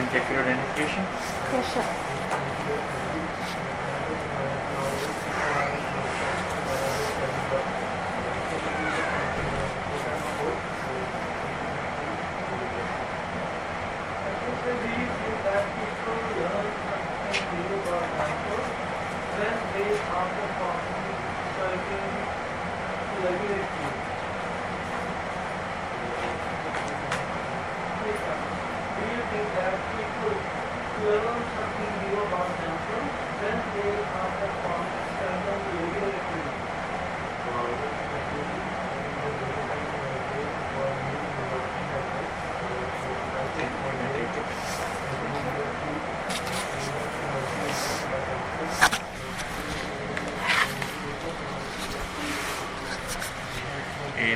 me check your identification? Yes, sure.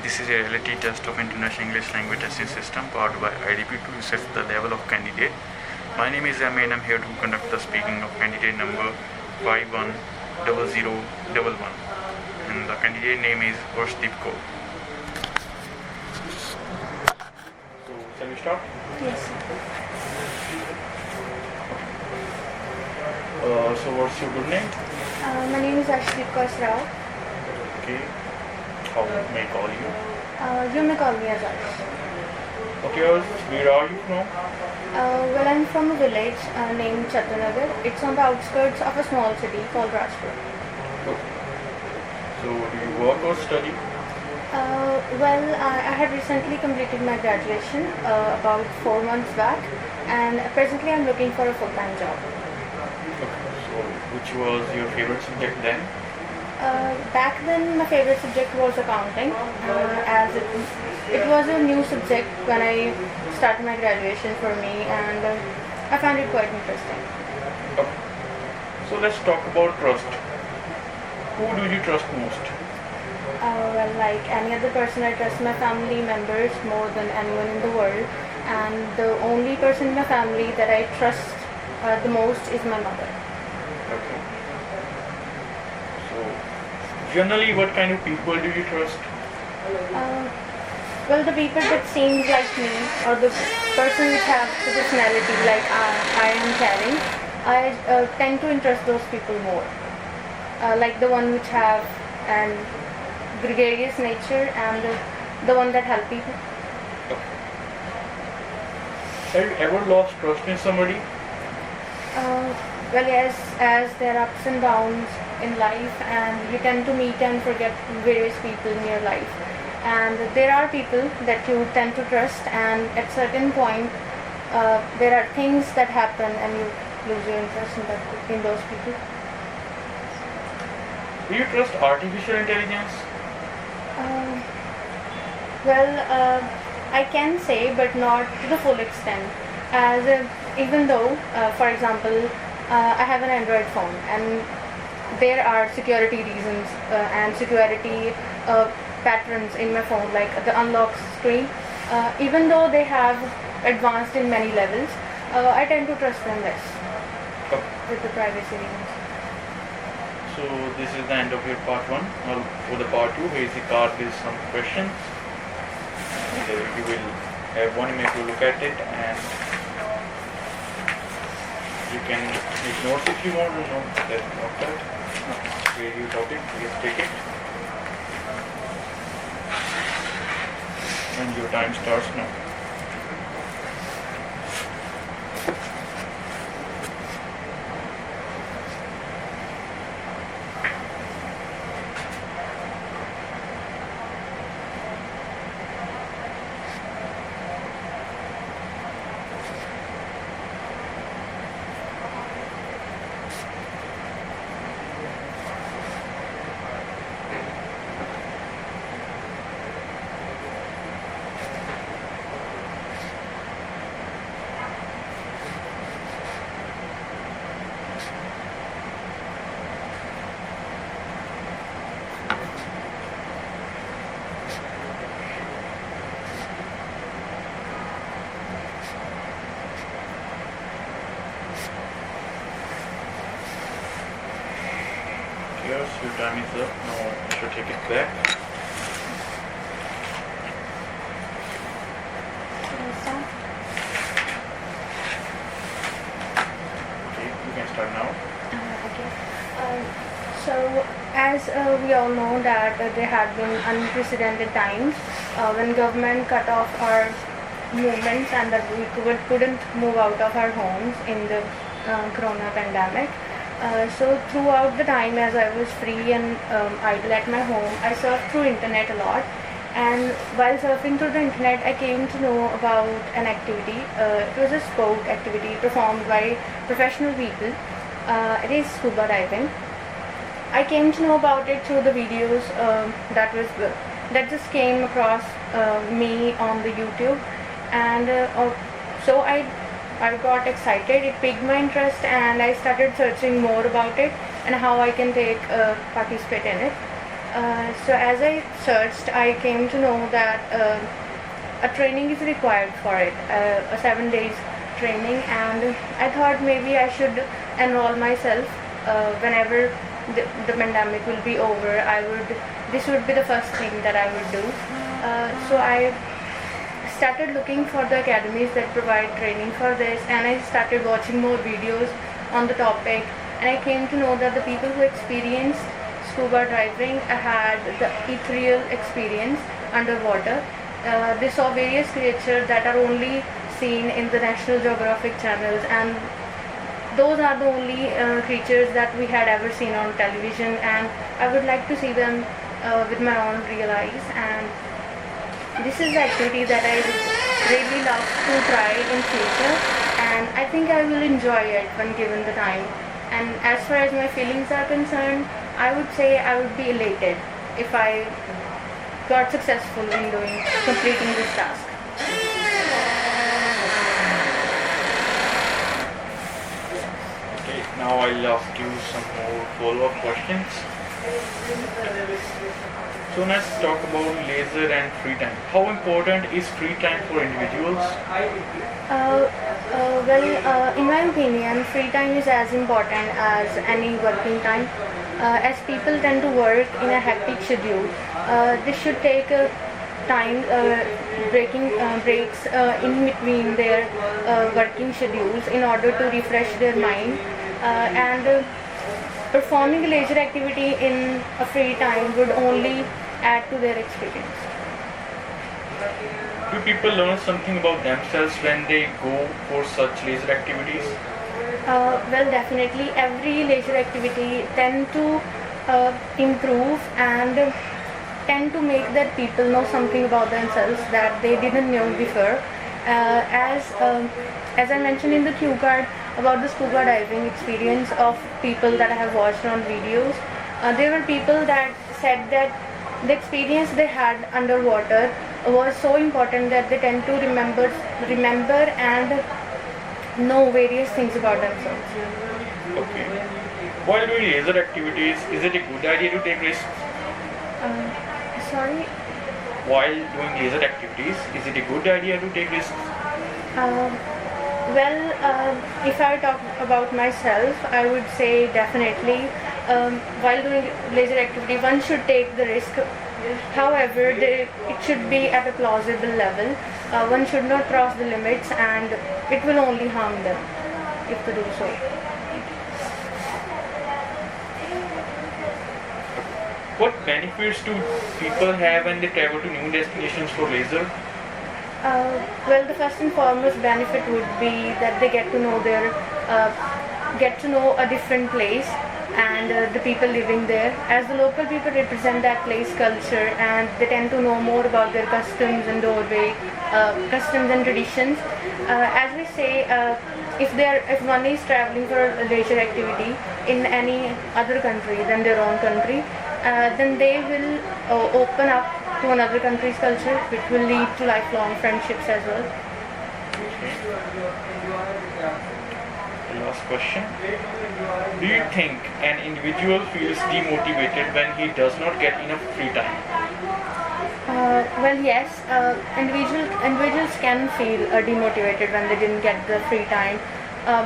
This is a reality test of International English Language Testing System powered by IDP to assess the level of candidate. My name is Amy and I'm here to conduct the speaking of candidate number 510011 and the candidate name is Arshdeep Kaur. So, shall we start? Yes. So what's your good name? My name is Arshdeep Kaur. Okay. How may I call you? You may call me as Arsh. Okay, Arsh, where are you from? Well, I'm from a village named Chattanagar. It's on the outskirts of a small city called Rajpur. Okay. So do you work or study? Well, I had recently completed my graduation about 4 months back, and presently I'm looking for a full-time job. Okay. So which was your favorite subject then? Back then, my favorite subject was accounting, as it was a new subject when I started my graduation for me, and I found it quite interesting. Okay. So let's talk about trust. Who do you trust most? Well, like any other person, I trust my family members more than anyone in the world, and the only person in my family that I trust the most is my mother. Okay. So generally, what kind of people do you trust? Well, the people that seem like me, or the person which have the personality like I am carrying, I tend to entrust those people more. Like the one which have an gregarious nature and the one that help people. Okay. Have you ever lost trust in somebody? Well, yes, as there are ups and downs in life, and you tend to meet and forget various people in your life. And there are people that you tend to trust, and at certain point, there are things that happen, and you lose your interest in those people. Do you trust artificial intelligence? Well, I can say, but not to the full extent. As even though, for example, I have an Android phone, and there are security reasons and security patterns in my phone, like the unlock screen. Even though they have advanced in many levels, I tend to trust them less with the privacy reasons. So this is the end of your part 1. Now for the part 2, here is the card with some questions. And you will have 1 minute to look at it, and you can make notes if you want to know that not that. Where you topic, please take it. And your time starts now. Yes, your time is up. Now you should take it back. as we all know that there had been unprecedented times when government cut off our movements and that we couldn't move out of our homes in the corona pandemic. So throughout the time as I was free and idle at my home, I surfed through internet a lot. And while surfing through the internet, I came to know about an activity. It was a sport activity performed by professional people. It is scuba diving. I came to know about it through the videos that just came across me on the YouTube, and so I got excited. It piqued my interest, and I started searching more about it and how I can take participate in it. So as I searched, I came to know that a training is required for it, a 7 days training, and I thought maybe I should enroll myself whenever the pandemic will be over. This would be the first thing that I would do. So I started looking for the academies that provide training for this, and I started watching more videos on the topic, and I came to know that the people who experienced scuba diving had the ethereal experience underwater. They saw various creatures that are only seen in the National Geographic channels, and those are the only creatures that we had ever seen on television, and I would like to see them with my own real eyes. And this is the activity that I would really love to try in future, and I think I will enjoy it when given the time. And as far as my feelings are concerned, I would say I would be elated if I got successful in completing this task. Okay, now I'll ask you some more follow-up questions. So let's talk about leisure and free time. How important is free time for individuals? In my opinion, free time is as important as any working time. As people tend to work in a hectic schedule, they should take time breaks in between their working schedules in order to refresh their mind, and performing a leisure activity in a free time would only add to their experience. Do people learn something about themselves when they go for such leisure activities? Well, definitely every leisure activity tend to improve and tend to make that people know something about themselves that they didn't know before. As I mentioned in the cue card about the scuba diving experience of people that I have watched on videos, there were people that said that the experience they had underwater was so important that they tend to remember and know various things about themselves. Okay. While doing leisure activities, is it a good idea to take risks? Sorry? While doing leisure activities, is it a good idea to take risks? If I talk about myself, I would say definitely while doing leisure activity, one should take the risk. However, it should be at a plausible level. One should not cross the limits, and it will only harm them if they do so. What benefits do people have when they travel to new destinations for leisure? Well, the first and foremost benefit would be that they get to know a different place and the people living there, as the local people represent that place culture, and they tend to know more about their customs and customs and traditions. As we say, if one is traveling for a leisure activity in any other country than their own country, then they will open up to another country's culture, which will lead to lifelong friendships as well. The last question. Do you think an individual feels demotivated when he does not get enough free time? Well, yes, individuals can feel demotivated when they didn't get the free time,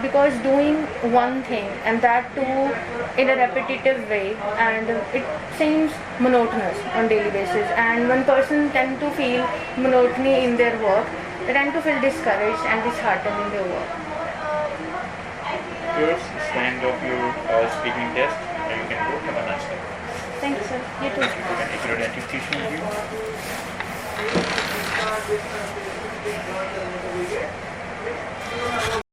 because doing one thing, and that too in a repetitive way, and it seems monotonous on daily basis, and when person tend to feel monotony in their work, they tend to feel discouraged and disheartened in their work. Yours is the end of your speaking test, and you can go. Have a nice day. Thank teaching you.